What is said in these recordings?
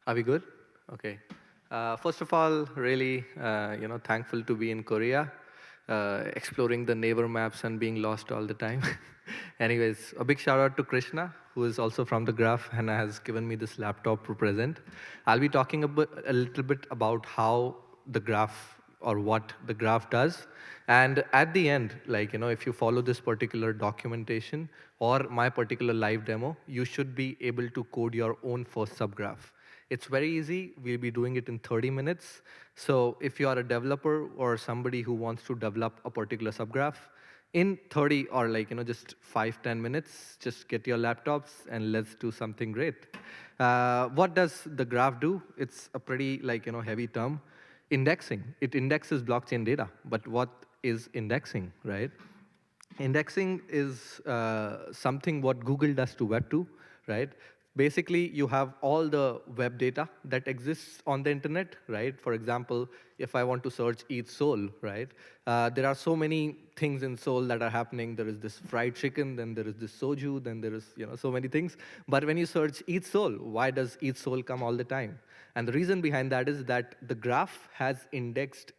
Are we good? Okay. First of all, really, thankful to be in Korea, exploring the neighbor maps and being lost all the time. Anyways, a big shout out to Krishna, who is also from the Graph and has given me this laptop to present. I'll be talking a little bit about how the Graph or what the Graph does. And at the end, if you follow this particular documentation or my particular live demo, you should be able to code your own first subgraph. It's very easy. We'll be doing it in 30 minutes. So if you are a developer or somebody who wants to develop a particular subgraph, in 30 or just 5-10 minutes, just get your laptops and let's do something great. What does the graph do? It's a pretty heavy term. Indexing. It indexes blockchain data. But what is indexing, right? Indexing is something what Google does to Web2, right? Basically, you have all the web data that exists on the internet, right? For example, if I want to search ETH Seoul, right? There are so many things in Seoul that are happening. There is this fried chicken, then there is this soju, then there is so many things. But when you search ETH Seoul, why does ETH Seoul come all the time? And the reason behind that is that the graph has indexed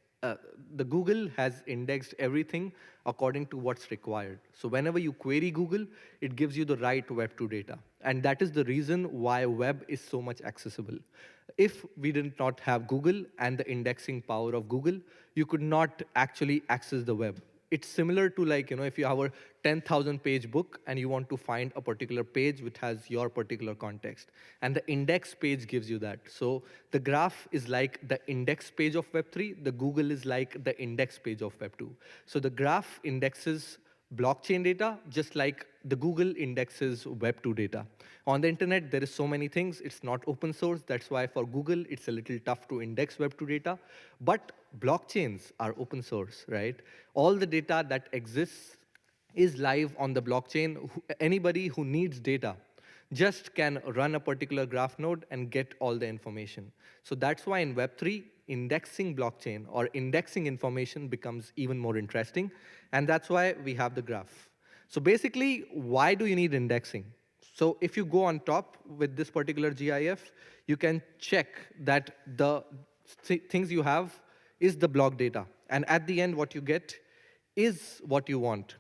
the Google has indexed everything according to what's required. So whenever you query Google, it gives you the right Web2 data. And that is the reason why web is so much accessible. If we did not have Google and the indexing power of Google, you could not actually access the web. It's similar to if you have a 10,000 page book and you want to find a particular page which has your particular context. And the index page gives you that. So the graph is like the index page of Web3. The Google is like the index page of Web2. So the graph indexes blockchain data, just like the Google indexes Web2 data. On the internet, there is so many things. It's not open source. That's why for Google, it's a little tough to index Web2 data. But blockchains are open source, right? All the data that exists is live on the blockchain. Anybody who needs data just can run a particular graph node and get all the information. So that's why in Web3, indexing blockchain or indexing information becomes even more interesting. And that's why we have the graph. So basically, why do you need indexing? So if you go on top with this particular GIF, you can check that the things you have is the block data. And at the end, what you get is what you want.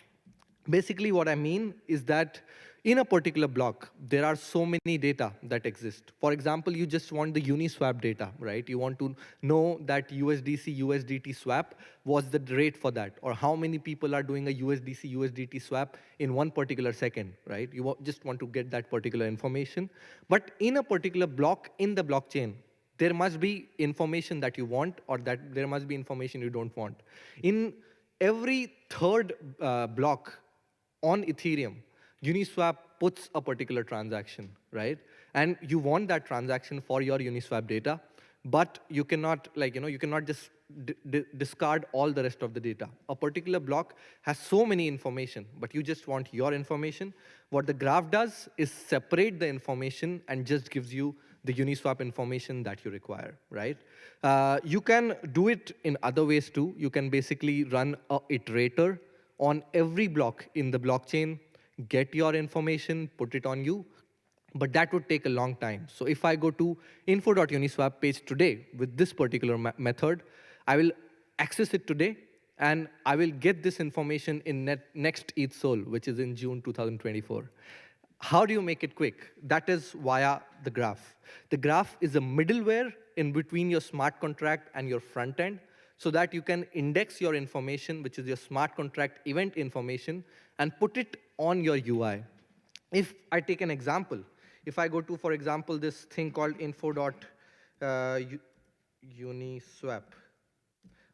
Basically, what I mean is that in a particular block, there are so many data that exist. For example, you just want the Uniswap data, right? You want to know that USDC USDT swap, what's the rate for that, or how many people are doing a USDC USDT swap in one particular second, right? You just want to get that particular information. But in a particular block in the blockchain, there must be information that you want, or that there must be information you don't want. In every third block on Ethereum, Uniswap puts a particular transaction, right? And you want that transaction for your Uniswap data, but you cannot, you cannot just discard all the rest of the data. A particular block has so many information, but you just want your information. What the graph does is separate the information and just gives you the Uniswap information that you require, right? You can do it in other ways too. You can basically run a iterator on every block in the blockchain, get your information, put it on you, but that would take a long time. So if I go to info.uniswap page today with this particular method, I will access it today, and I will get this information in next ETH Seoul, which is in June 2024. How do you make it quick? That is via the graph. The graph is a middleware in between your smart contract and your front end, so that you can index your information, which is your smart contract event information, and put it on your UI. If I take an example, if I go to, for example, this thing called info.uniswap,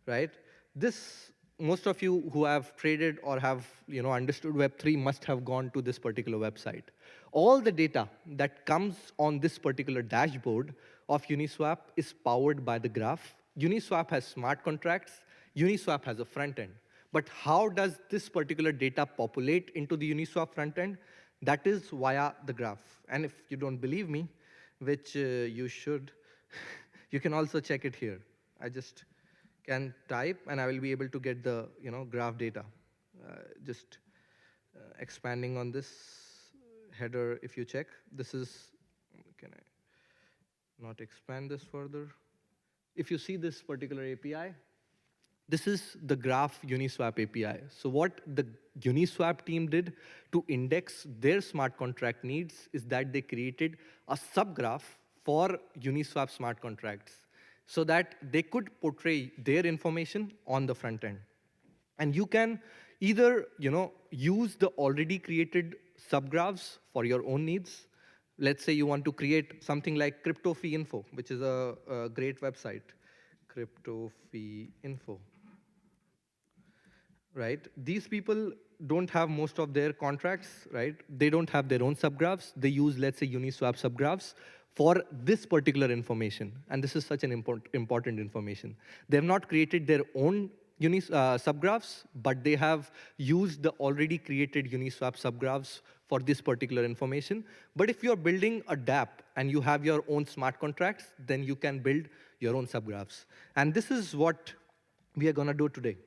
right? This, most of you who have traded or have understood Web3 must have gone to this particular website. All the data that comes on this particular dashboard of Uniswap is powered by the graph. Uniswap has smart contracts. Uniswap has a front end. But how does this particular data populate into the Uniswap front end? That is via the graph. And if you don't believe me, which you should, you can also check it here. I just can type, and I will be able to get the graph data. Just expanding on this header, if you check, this is, can I? not expand this further. If you see this particular API, this is the Graph Uniswap API. So what the Uniswap team did to index their smart contract needs is that they created a subgraph for Uniswap smart contracts so that they could portray their information on the front end. And you can either use the already created subgraphs for your own needs. Let's say you want to create something like crypto fee info, which is a great website, crypto fee info, right? These people don't have most of their contracts, right? They don't have their own subgraphs. They use, let's say, Uniswap subgraphs for this particular information. And this is such an important information. They have not created their own subgraphs, but they have used the already created Uniswap subgraphs for this particular information. But if you're building a dApp and you have your own smart contracts, then you can build your own subgraphs. And this is what we are going to do today.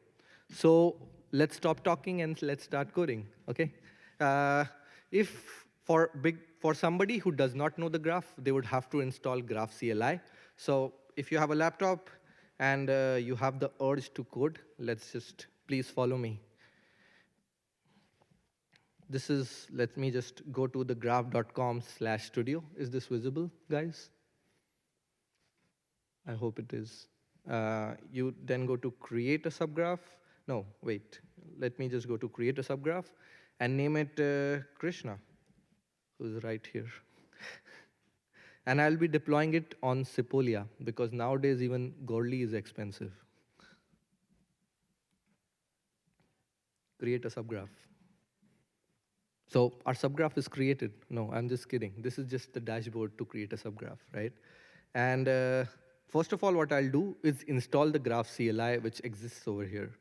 So let's stop talking and let's start coding, okay? If for somebody who does not know the graph, they would have to install Graph CLI. So if you have a laptop and you have the urge to code, let's just please follow me. This is, let me just go to the graph.com/studio. Is this visible, guys? I hope it is. You then go to create a subgraph. No, wait. Let me just go to create a subgraph and name it Krishna, who's right here. And I'll be deploying it on Sepolia because nowadays even Gorley is expensive. Create a subgraph. So our subgraph is created. No, I'm just kidding. This is just the dashboard to create a subgraph, right? And first of all, what I'll do is install the Graph CLI, which exists over here.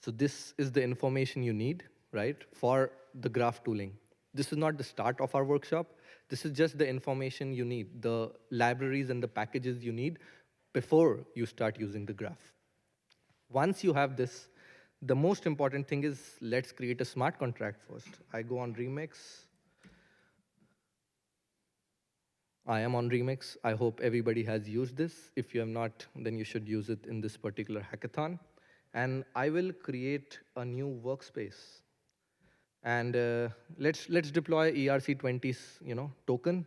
So this is the information you need, right, for the graph tooling. This is not the start of our workshop. This is just the information you need, the libraries and the packages you need before you start using the graph. Once you have this, the most important thing is let's create a smart contract first. I go on Remix. I am on Remix. I hope everybody has used this. If you have not, then you should use it in this particular hackathon. And I will create a new workspace. And let's deploy ERC20's token,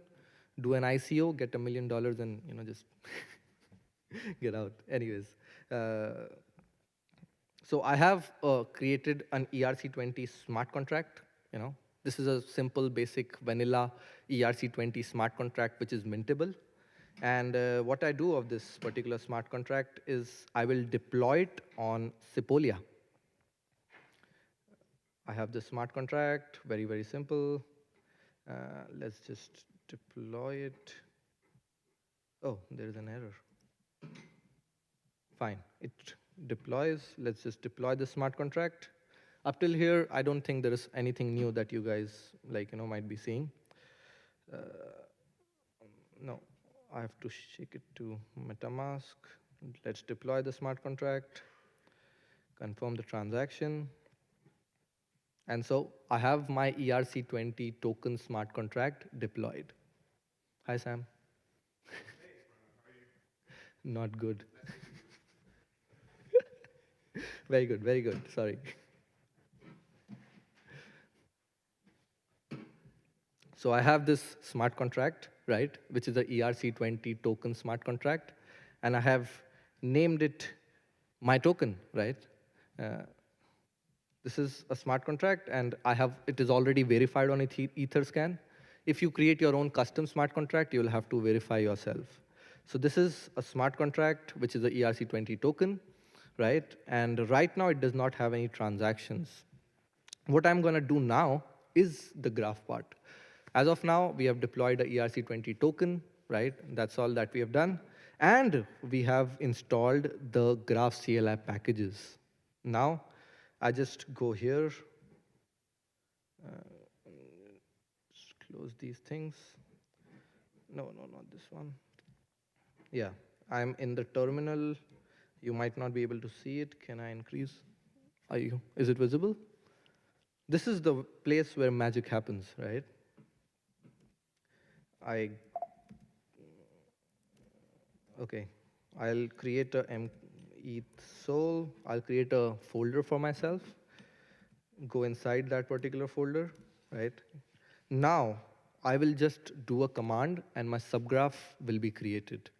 do an ICO, get $1 million, and just get out. Anyways, so I have created an ERC20 smart contract. This is a simple, basic, vanilla ERC20 smart contract which is mintable. And what I do of this particular smart contract is I will deploy it on Sepolia. I have the smart contract, very, very simple. Let's just deploy it. Oh, there's an error. Fine, it deploys. Let's just deploy the smart contract. Up till here, I don't think there is anything new that you guys might be seeing. No, I have to shake it to MetaMask. Let's deploy the smart contract, confirm the transaction. And so I have my ERC20 token smart contract deployed. Hi, Sam. Hey, how are you? Not good. Very good, very good. Sorry. So I have this smart contract, right, which is a ERC20 token smart contract, and I have named it my token, right? This is a smart contract, and it is already verified on Etherscan. If you create your own custom smart contract, you'll have to verify yourself. So this is a smart contract, which is a ERC20 token, right? And right now, it does not have any transactions. What I'm going to do now is the graph part. As of now, we have deployed a ERC20 token, right? That's all that we have done. And we have installed the Graph CLI packages. Now, I just go here, just close these things. No, not this one. Yeah, I'm in the terminal. You might not be able to see it. Can I increase? Is it visible? This is the place where magic happens, right? Okay, I'll create a ETH Seoul. I'll create a folder for myself. Go inside that particular folder, right? Now, I will just do a command and my subgraph will be created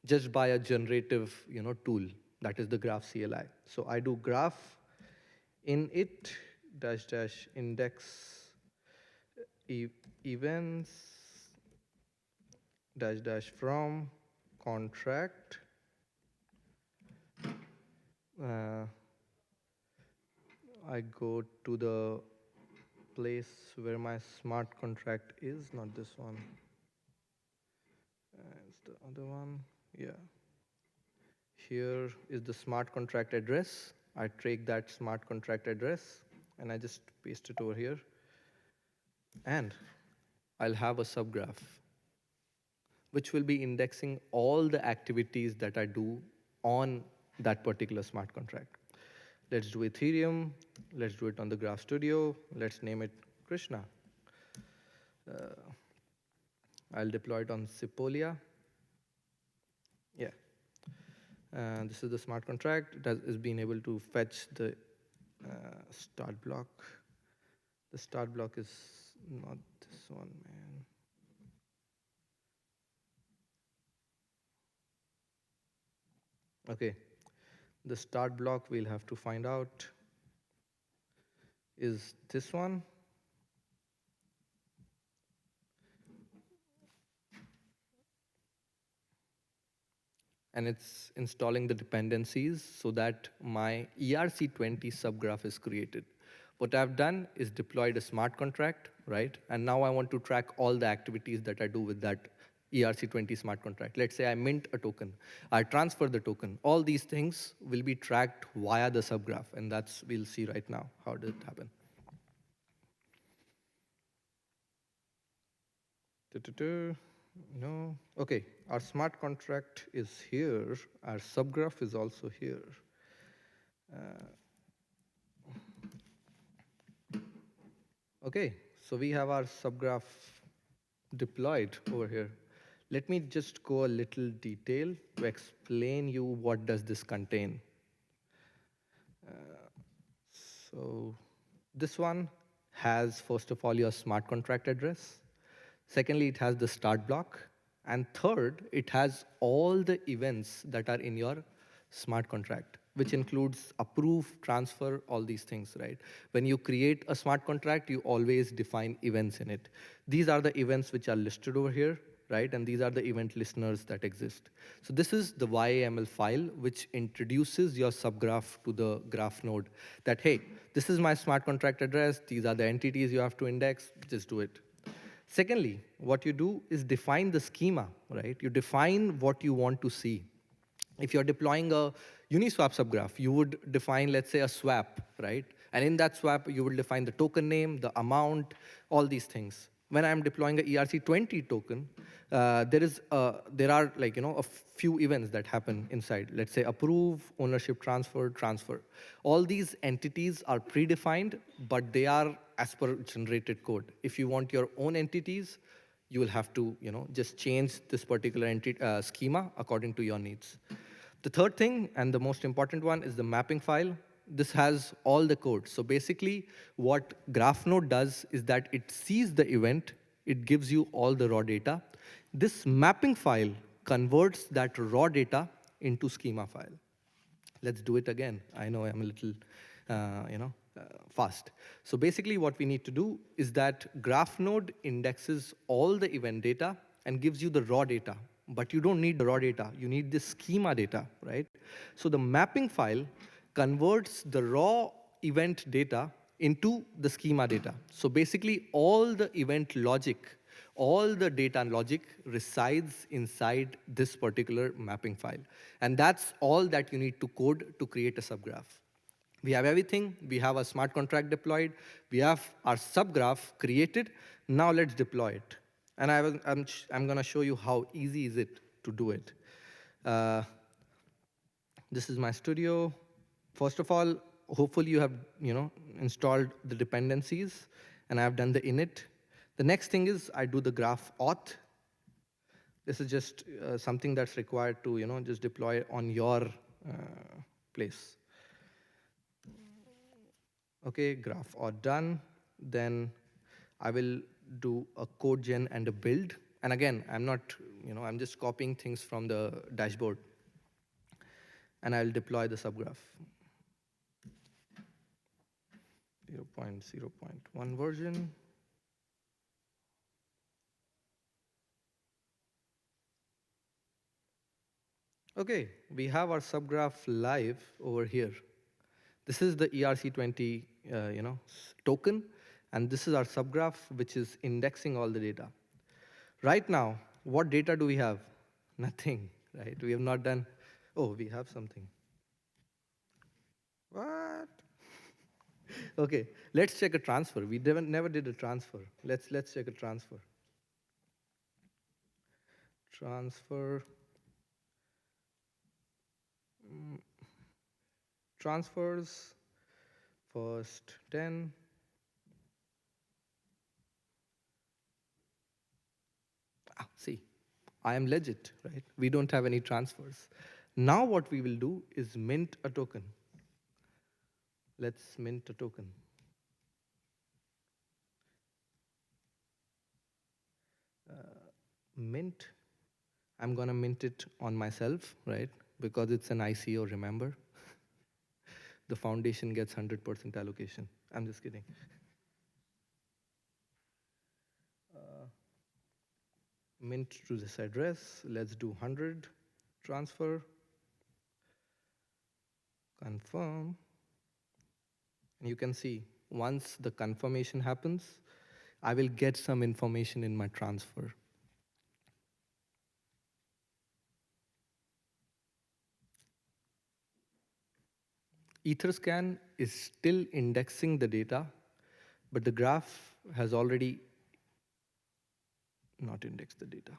just by a generative, tool that is the graph CLI. So I do graph in it dash dash index e events dash dash from contract. Uh, I go to the place where my smart contract is, not this one. It's the other one. Yeah. Here is the smart contract address. I take that smart contract address and I just paste it over here. And I'll have a subgraph which will be indexing all the activities that I do on that particular smart contract. Let's do Ethereum. Let's do it on the Graph Studio. Let's name it Krishna. I'll deploy it on Sepolia. Yeah. And this is the smart contract that is being able to fetch the start block. The start block is not this one, man. Okay. The start block we'll have to find out is this one. And it's installing the dependencies so that my ERC20 subgraph is created. What I've done is deployed a smart contract, right? And now I want to track all the activities that I do with that ERC20 smart contract. Let's say I mint a token, I transfer the token. All these things will be tracked via the subgraph, and that's we'll see right now how did it happen. No. Okay, our smart contract is here. Our subgraph is also here. Okay, so we have our subgraph deployed over here. Let me just go a little detail to explain you what does this contain. So this one has, first of all, your smart contract address. Secondly, it has the start block. And third, it has all the events that are in your smart contract, which includes approve, transfer, all these things, right? When you create a smart contract, you always define events in it. These are the events which are listed over here, right? And these are the event listeners that exist. So this is the YAML file, which introduces your subgraph to the graph node that, hey, this is my smart contract address. These are the entities you have to index. Just do it. Secondly, what you do is define the schema, right? You define what you want to see. If you're deploying a Uniswap subgraph, you would define, let's say, a swap, right? And in that swap, you will define the token name, the amount, all these things. When I'm deploying a ERC20 token, there are a few events that happen inside. Let's say approve, ownership transfer, transfer. All these entities are predefined, but they are as per generated code. If you want your own entities, you will have to just change this particular schema according to your needs. The third thing, and the most important one, is the mapping file. This has all the code. So basically, what GraphNode does is that it sees the event, it gives you all the raw data. This mapping file converts that raw data into schema file. Let's do it again. I know I'm a little, fast. So basically what we need to do is that GraphNode indexes all the event data and gives you the raw data. But you don't need the raw data. You need the schema data, right? So the mapping file converts the raw event data into the schema data. So basically all the event logic, all the data and logic resides inside this particular mapping file. And that's all that you need to code to create a subgraph. We have everything. We have a smart contract deployed. We have our subgraph created. Now let's deploy it. And I'm going to show you how easy is it to do it. This is my studio. First of all, hopefully you have installed the dependencies, and I've done the init. The next thing is I do the graph auth. This is just something that's required to, just deploy on your place. Okay, graph all done. Then I will do a code gen and a build. And again, I'm not, I'm just copying things from the dashboard. And I'll deploy the subgraph. 0.0.1 version. Okay, we have our subgraph live over here. This is the ERC20 token, and this is our subgraph, which is indexing all the data. Right now, what data do we have? Nothing, right? We have not done, oh, we have something. What? Okay, let's check a transfer. We never did a transfer. Let's check a transfer. Transfer. Transfers, first 10. See, I am legit, right? We don't have any transfers. Now what we will do is mint a token. Let's mint a token. Mint, I'm gonna mint it on myself, right? Because it's an ICO, remember? The foundation gets 100% allocation. I'm just kidding. Mint to this address, let's do 100, transfer, confirm. And you can see, once the confirmation happens, I will get some information in my transfer. Etherscan is still indexing the data, but the graph has already not indexed the data.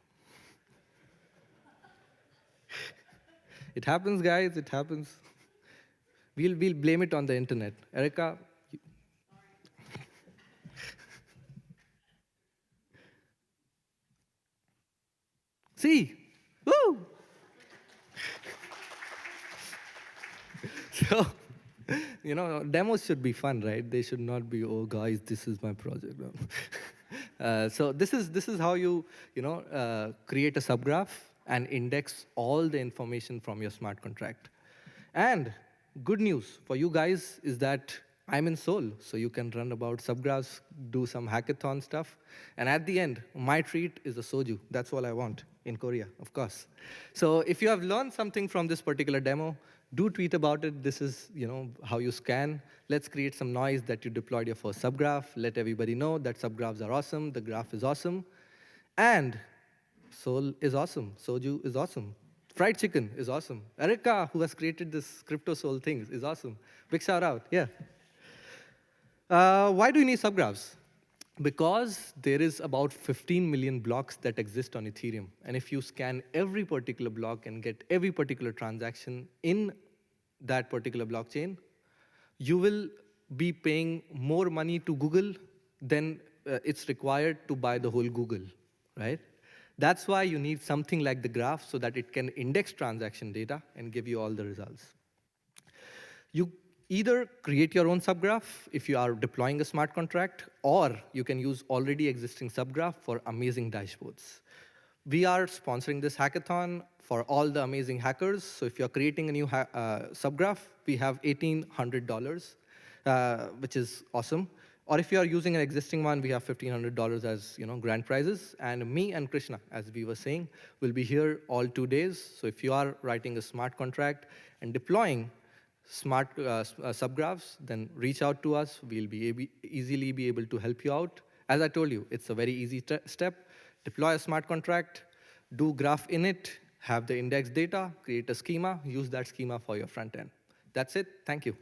It happens, guys, it happens. We'll blame it on the internet. Erica, see, woo! So, demos should be fun, right? They should not be, oh, guys, this is my project. So this is how you create a subgraph and index all the information from your smart contract. And good news for you guys is that I'm in Seoul, so you can run about subgraphs, do some hackathon stuff. And at the end, my treat is a soju. That's all I want in Korea, of course. So if you have learned something from this particular demo, do tweet about it. This is how you scan. Let's create some noise that you deployed your first subgraph. Let everybody know that subgraphs are awesome. The graph is awesome. And Seoul is awesome. Soju is awesome. Fried chicken is awesome. Erica, who has created this KryptoSeoul things, is awesome. Big shout out. Yeah. Why do you need subgraphs? Because there is about 15 million blocks that exist on Ethereum. And if you scan every particular block and get every particular transaction in that particular blockchain, you will be paying more money to Google than it's required to buy the whole Google, right? That's why you need something like the graph so that it can index transaction data and give you all the results. You either create your own subgraph if you are deploying a smart contract, or you can use already existing subgraph for amazing dashboards. We are sponsoring this hackathon for all the amazing hackers. So if you're creating a new subgraph, we have $1,800, which is awesome. Or if you are using an existing one, we have $1,500 as grand prizes. And me and Krishna, as we were saying, will be here all 2 days. So if you are writing a smart contract and deploying smart subgraphs, then reach out to us. We'll be easily be able to help you out. As I told you, it's a very easy step. Deploy a smart contract, do graph in it, have the index data, create a schema, use that schema for your front end. That's it. Thank you.